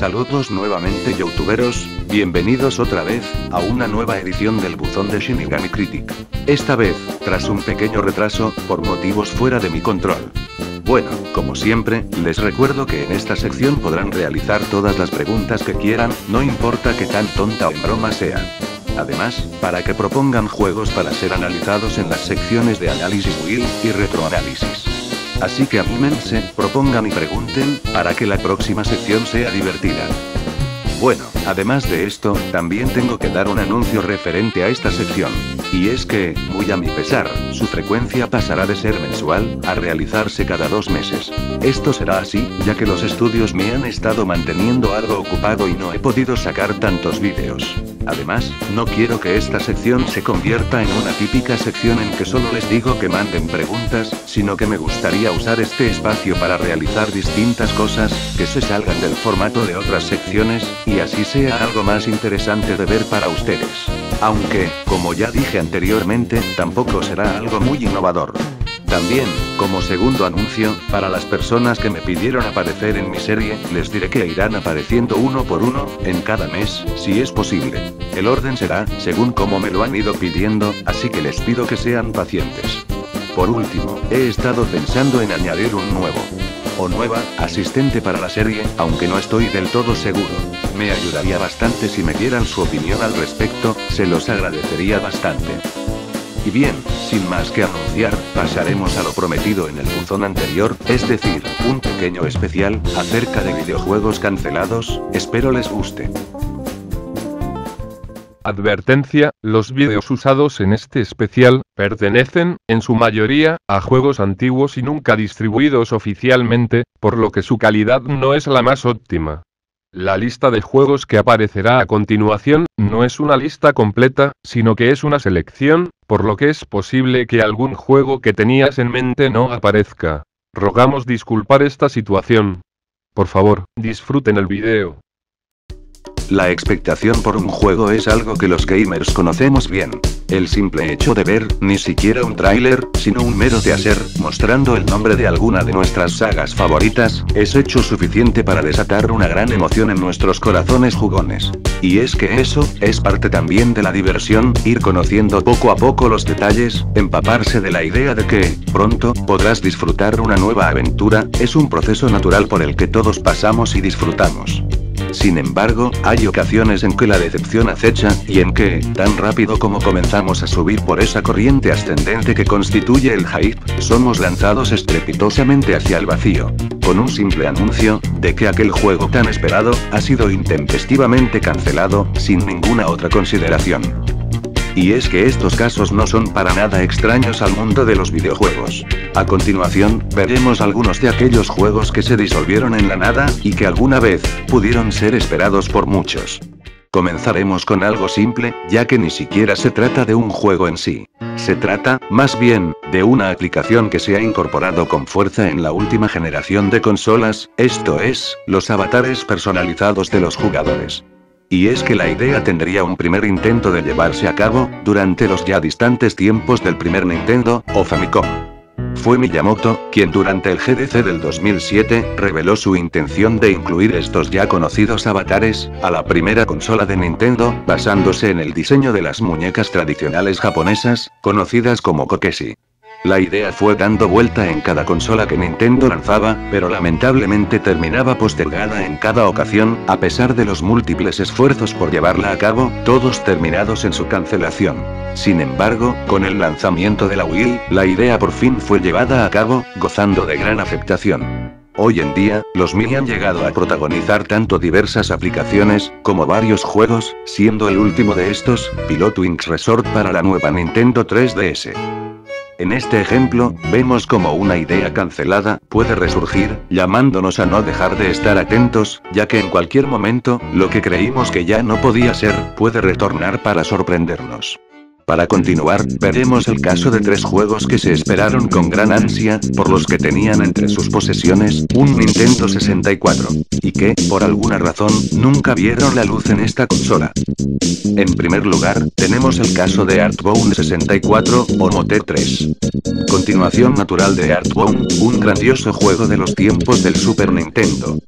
Saludos nuevamente youtuberos, bienvenidos otra vez, a una nueva edición del buzón de Shinigami Critic. Esta vez, tras un pequeño retraso, por motivos fuera de mi control. Bueno, como siempre, les recuerdo que en esta sección podrán realizar todas las preguntas que quieran, no importa que tan tonta o en broma sea. Además, para que propongan juegos para ser analizados en las secciones de análisis Will y retroanálisis. Así que anímense, propongan y pregunten, para que la próxima sección sea divertida. Bueno, además de esto, también tengo que dar un anuncio referente a esta sección. Y es que, muy a mi pesar, su frecuencia pasará de ser mensual, a realizarse cada 2 meses. Esto será así, ya que los estudios me han estado manteniendo algo ocupado y no he podido sacar tantos vídeos. Además, no quiero que esta sección se convierta en una típica sección en que solo les digo que manden preguntas, sino que me gustaría usar este espacio para realizar distintas cosas, que se salgan del formato de otras secciones, y así sea algo más interesante de ver para ustedes. Aunque, como ya dije anteriormente, tampoco será algo muy innovador. También, como segundo anuncio, para las personas que me pidieron aparecer en mi serie, les diré que irán apareciendo uno por uno, en cada mes, si es posible. El orden será, según como me lo han ido pidiendo, así que les pido que sean pacientes. Por último, he estado pensando en añadir un nuevo o nueva asistente para la serie, aunque no estoy del todo seguro. Me ayudaría bastante si me dieran su opinión al respecto, se los agradecería bastante. Y bien, sin más que anunciar, pasaremos a lo prometido en el buzón anterior, es decir, un pequeño especial, acerca de videojuegos cancelados, espero les guste. Advertencia, los vídeos usados en este especial, pertenecen, en su mayoría, a juegos antiguos y nunca distribuidos oficialmente, por lo que su calidad no es la más óptima. La lista de juegos que aparecerá a continuación, no es una lista completa, sino que es una selección, por lo que es posible que algún juego que tenías en mente no aparezca. Rogamos disculpar esta situación. Por favor, disfruten el video. La expectación por un juego es algo que los gamers conocemos bien. El simple hecho de ver, ni siquiera un tráiler, sino un mero teaser, mostrando el nombre de alguna de nuestras sagas favoritas, es hecho suficiente para desatar una gran emoción en nuestros corazones jugones. Y es que eso, es parte también de la diversión, ir conociendo poco a poco los detalles, empaparse de la idea de que, pronto, podrás disfrutar una nueva aventura, es un proceso natural por el que todos pasamos y disfrutamos. Sin embargo, hay ocasiones en que la decepción acecha, y en que, tan rápido como comenzamos a subir por esa corriente ascendente que constituye el hype, somos lanzados estrepitosamente hacia el vacío. Con un simple anuncio, de que aquel juego tan esperado, ha sido intempestivamente cancelado, sin ninguna otra consideración. Y es que estos casos no son para nada extraños al mundo de los videojuegos. A continuación, veremos algunos de aquellos juegos que se disolvieron en la nada, y que alguna vez, pudieron ser esperados por muchos. Comenzaremos con algo simple, ya que ni siquiera se trata de un juego en sí. Se trata, más bien, de una aplicación que se ha incorporado con fuerza en la última generación de consolas, esto es, los avatares personalizados de los jugadores. Y es que la idea tendría un primer intento de llevarse a cabo, durante los ya distantes tiempos del primer Nintendo, o Famicom. Fue Miyamoto, quien durante el GDC del 2007, reveló su intención de incluir estos ya conocidos avatares, a la primera consola de Nintendo, basándose en el diseño de las muñecas tradicionales japonesas, conocidas como kokeshi. La idea fue dando vuelta en cada consola que Nintendo lanzaba, pero lamentablemente terminaba postergada en cada ocasión, a pesar de los múltiples esfuerzos por llevarla a cabo, todos terminados en su cancelación. Sin embargo, con el lanzamiento de la Wii, la idea por fin fue llevada a cabo, gozando de gran aceptación. Hoy en día, los Mii han llegado a protagonizar tanto diversas aplicaciones, como varios juegos, siendo el último de estos, Pilotwings Resort para la nueva Nintendo 3DS. En este ejemplo, vemos cómo una idea cancelada puede resurgir, llamándonos a no dejar de estar atentos, ya que en cualquier momento, lo que creímos que ya no podía ser, puede retornar para sorprendernos. Para continuar, veremos el caso de 3 juegos que se esperaron con gran ansia, por los que tenían entre sus posesiones un Nintendo 64, y que, por alguna razón, nunca vieron la luz en esta consola. En primer lugar, tenemos el caso de Earthbound 64, o Motet 3. Continuación natural de Earthbound, un grandioso juego de los tiempos del Super Nintendo.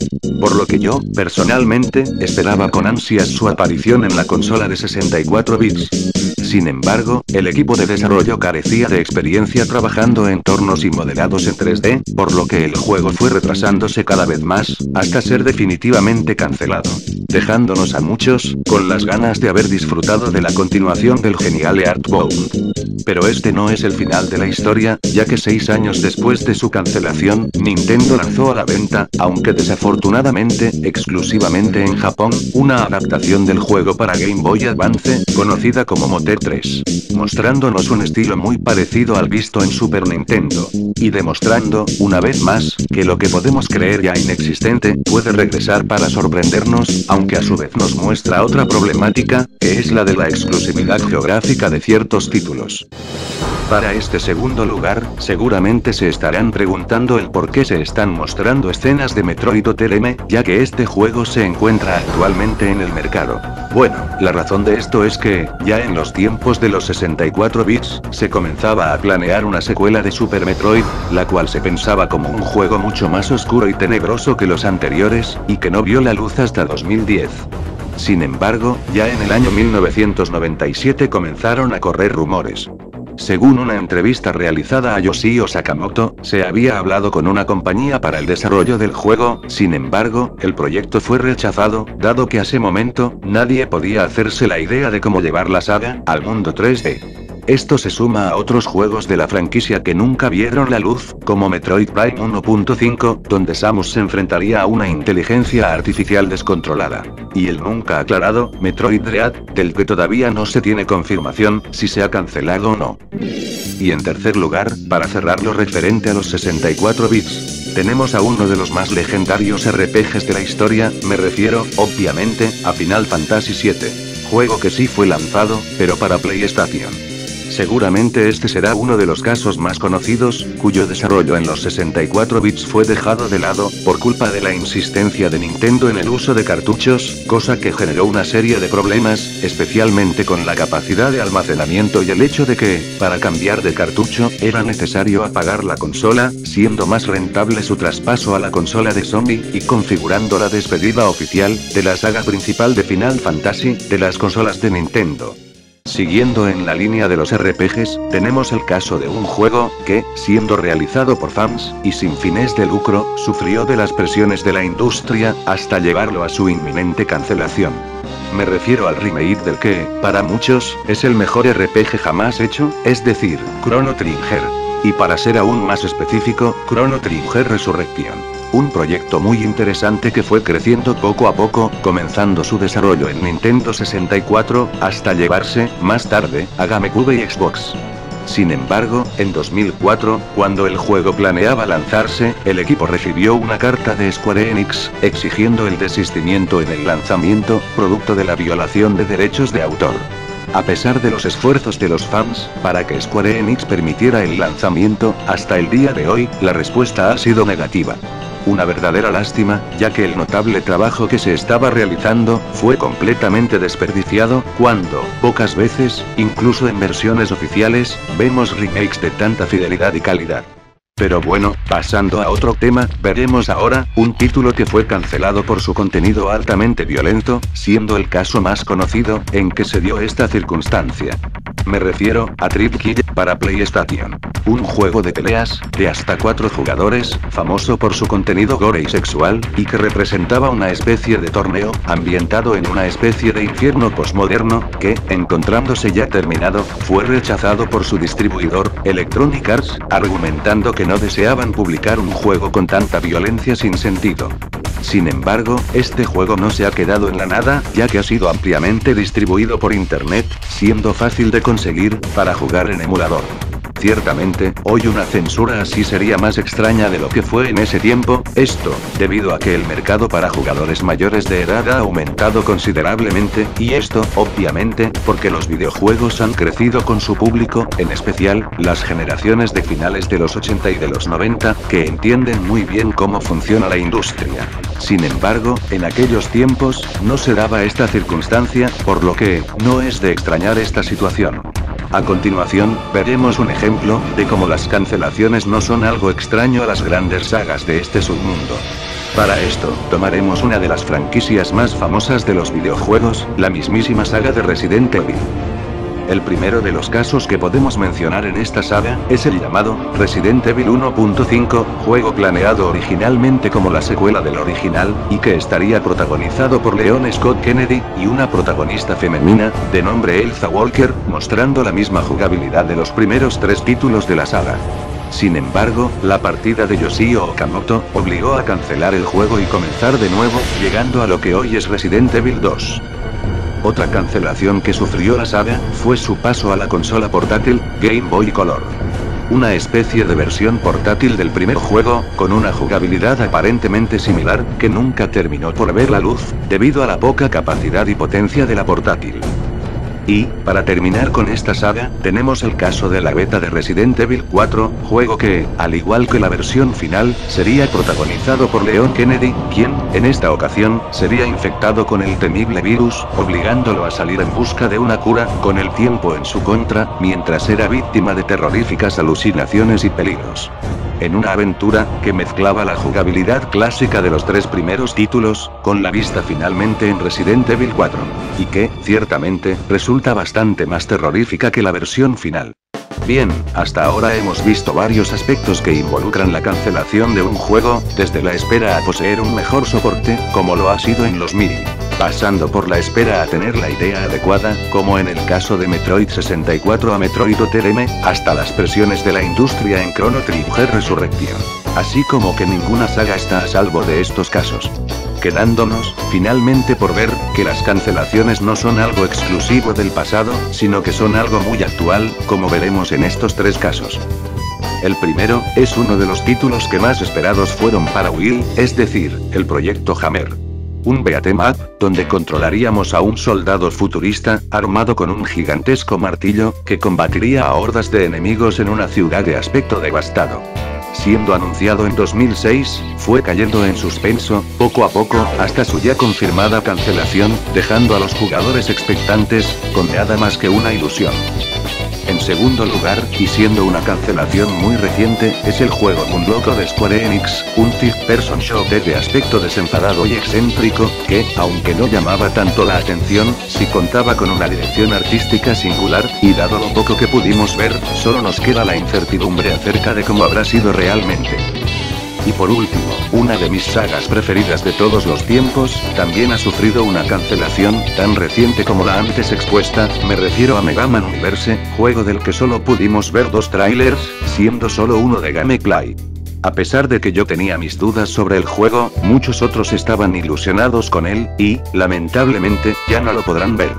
Por lo que yo, personalmente, esperaba con ansias su aparición en la consola de 64 bits. Sin embargo, el equipo de desarrollo carecía de experiencia trabajando en entornos y modelados en 3D, por lo que el juego fue retrasándose cada vez más, hasta ser definitivamente cancelado, dejándonos a muchos con las ganas de haber disfrutado de la continuación del genial Earthbound. Pero este no es el final de la historia, ya que 6 años después de su cancelación, Nintendo lanzó a la venta, aunque desafortunadamente, exclusivamente en Japón, una adaptación del juego para Game Boy Advance, conocida como Motet 3, mostrándonos un estilo muy parecido al visto en Super Nintendo, y demostrando, una vez más, que lo que podemos creer ya inexistente, puede regresar para sorprendernos, aunque a su vez nos muestra otra problemática, que es la de la exclusividad geográfica de ciertos títulos. Para este segundo lugar, seguramente se estarán preguntando el por qué se están mostrando escenas de Metroid Other M, ya que este juego se encuentra actualmente en el mercado. Bueno, la razón de esto es que, ya en los tiempos de los 64 bits, se comenzaba a planear una secuela de Super Metroid, la cual se pensaba como un juego mucho más oscuro y tenebroso que los anteriores, y que no vio la luz hasta 2010. Sin embargo, ya en el año 1997 comenzaron a correr rumores. Según una entrevista realizada a Yoshio Sakamoto, se había hablado con una compañía para el desarrollo del juego, sin embargo, el proyecto fue rechazado, dado que a ese momento, nadie podía hacerse la idea de cómo llevar la saga al mundo 3D. Esto se suma a otros juegos de la franquicia que nunca vieron la luz, como Metroid Prime 1.5, donde Samus se enfrentaría a una inteligencia artificial descontrolada. Y el nunca aclarado, Metroid Dread, del que todavía no se tiene confirmación, si se ha cancelado o no. Y en tercer lugar, para cerrar lo referente a los 64 bits, tenemos a uno de los más legendarios RPGs de la historia, me refiero, obviamente, a Final Fantasy VII. Juego que sí fue lanzado, pero para PlayStation. Seguramente este será uno de los casos más conocidos, cuyo desarrollo en los 64 bits fue dejado de lado, por culpa de la insistencia de Nintendo en el uso de cartuchos, cosa que generó una serie de problemas, especialmente con la capacidad de almacenamiento y el hecho de que, para cambiar de cartucho, era necesario apagar la consola, siendo más rentable su traspaso a la consola de Sony, y configurando la despedida oficial, de la saga principal de Final Fantasy, de las consolas de Nintendo. Siguiendo en la línea de los RPGs, tenemos el caso de un juego que, siendo realizado por fans, y sin fines de lucro, sufrió de las presiones de la industria, hasta llevarlo a su inminente cancelación. Me refiero al remake del que, para muchos, es el mejor RPG jamás hecho, es decir, Chrono Trigger. Y para ser aún más específico, Chrono Trigger Resurrection. Un proyecto muy interesante que fue creciendo poco a poco, comenzando su desarrollo en Nintendo 64, hasta llevarse, más tarde, a GameCube y Xbox. Sin embargo, en 2004, cuando el juego planeaba lanzarse, el equipo recibió una carta de Square Enix, exigiendo el desistimiento en el lanzamiento, producto de la violación de derechos de autor. A pesar de los esfuerzos de los fans, para que Square Enix permitiera el lanzamiento, hasta el día de hoy, la respuesta ha sido negativa. Una verdadera lástima, ya que el notable trabajo que se estaba realizando, fue completamente desperdiciado, cuando, pocas veces, incluso en versiones oficiales, vemos remakes de tanta fidelidad y calidad. Pero bueno, pasando a otro tema, veremos ahora, un título que fue cancelado por su contenido altamente violento, siendo el caso más conocido, en que se dio esta circunstancia. Me refiero a Trip Kill, para PlayStation. Un juego de peleas, de hasta 4 jugadores, famoso por su contenido gore y sexual, y que representaba una especie de torneo, ambientado en una especie de infierno postmoderno, que, encontrándose ya terminado, fue rechazado por su distribuidor, Electronic Arts, argumentando que no deseaban publicar un juego con tanta violencia sin sentido. Sin embargo, este juego no se ha quedado en la nada, ya que ha sido ampliamente distribuido por internet, siendo fácil de conseguir, para jugar en emulador. Ciertamente, hoy una censura así sería más extraña de lo que fue en ese tiempo, esto, debido a que el mercado para jugadores mayores de edad ha aumentado considerablemente, y esto, obviamente, porque los videojuegos han crecido con su público, en especial, las generaciones de finales de los 80 y de los 90, que entienden muy bien cómo funciona la industria. Sin embargo, en aquellos tiempos, no se daba esta circunstancia, por lo que, no es de extrañar esta situación. A continuación, veremos un ejemplo, de cómo las cancelaciones no son algo extraño a las grandes sagas de este submundo. Para esto, tomaremos una de las franquicias más famosas de los videojuegos, la mismísima saga de Resident Evil. El primero de los casos que podemos mencionar en esta saga, es el llamado, Resident Evil 1.5, juego planeado originalmente como la secuela del original, y que estaría protagonizado por Leon Scott Kennedy, y una protagonista femenina, de nombre Elsa Walker, mostrando la misma jugabilidad de los primeros 3 títulos de la saga. Sin embargo, la partida de Yoshio Okamoto, obligó a cancelar el juego y comenzar de nuevo, llegando a lo que hoy es Resident Evil 2. Otra cancelación que sufrió la saga, fue su paso a la consola portátil, Game Boy Color. Una especie de versión portátil del primer juego, con una jugabilidad aparentemente similar, que nunca terminó por ver la luz, debido a la poca capacidad y potencia de la portátil. Y, para terminar con esta saga, tenemos el caso de la beta de Resident Evil 4, juego que, al igual que la versión final, sería protagonizado por Leon Kennedy, quien, en esta ocasión, sería infectado con el temible virus, obligándolo a salir en busca de una cura, con el tiempo en su contra, mientras era víctima de terroríficas alucinaciones y peligros. En una aventura, que mezclaba la jugabilidad clásica de los 3 primeros títulos, con la vista finalmente en Resident Evil 4. Y que, ciertamente, resulta bastante más terrorífica que la versión final. Bien, hasta ahora hemos visto varios aspectos que involucran la cancelación de un juego, desde la espera a poseer un mejor soporte, como lo ha sido en los MIDI, pasando por la espera a tener la idea adecuada, como en el caso de Metroid 64 a Metroid OTM, hasta las presiones de la industria en Chrono Trigger Resurrection. Así como que ninguna saga está a salvo de estos casos. Quedándonos, finalmente por ver, que las cancelaciones no son algo exclusivo del pasado, sino que son algo muy actual, como veremos en estos 3 casos. El primero, es uno de los títulos que más esperados fueron para Wii, es decir, el proyecto Hammer. Un beat'em up, donde controlaríamos a un soldado futurista, armado con un gigantesco martillo, que combatiría a hordas de enemigos en una ciudad de aspecto devastado. Siendo anunciado en 2006, fue cayendo en suspenso, poco a poco, hasta su ya confirmada cancelación, dejando a los jugadores expectantes, con nada más que una ilusión. En segundo lugar, y siendo una cancelación muy reciente, es el juego Moonloco de Square Enix, un third-person shooter de aspecto desenfadado y excéntrico, que, aunque no llamaba tanto la atención, sí contaba con una dirección artística singular, y dado lo poco que pudimos ver, solo nos queda la incertidumbre acerca de cómo habrá sido realmente. Y por último, una de mis sagas preferidas de todos los tiempos, también ha sufrido una cancelación, tan reciente como la antes expuesta, me refiero a Mega Man Universe, juego del que solo pudimos ver 2 trailers, siendo solo uno de Gameplay. A pesar de que yo tenía mis dudas sobre el juego, muchos otros estaban ilusionados con él, y, lamentablemente, ya no lo podrán ver.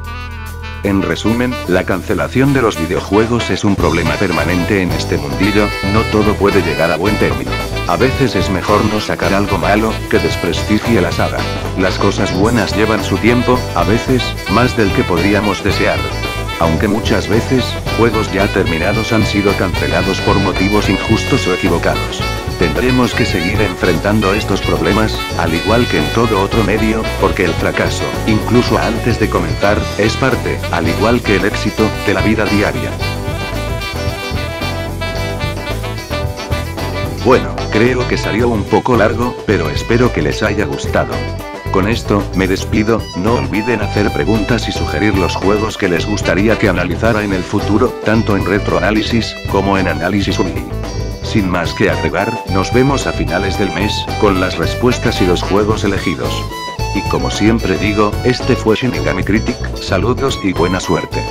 En resumen, la cancelación de los videojuegos es un problema permanente en este mundillo, no todo puede llegar a buen término. A veces es mejor no sacar algo malo, que desprestigie la saga. Las cosas buenas llevan su tiempo, a veces, más del que podríamos desear. Aunque muchas veces, juegos ya terminados han sido cancelados por motivos injustos o equivocados. Tendremos que seguir enfrentando estos problemas, al igual que en todo otro medio, porque el fracaso, incluso antes de comenzar, es parte, al igual que el éxito, de la vida diaria. Bueno, creo que salió un poco largo, pero espero que les haya gustado. Con esto, me despido, no olviden hacer preguntas y sugerir los juegos que les gustaría que analizara en el futuro, tanto en retroanálisis, como en análisis Wii. Sin más que agregar, nos vemos a finales del mes, con las respuestas y los juegos elegidos. Y como siempre digo, este fue Shinigami Critic, saludos y buena suerte.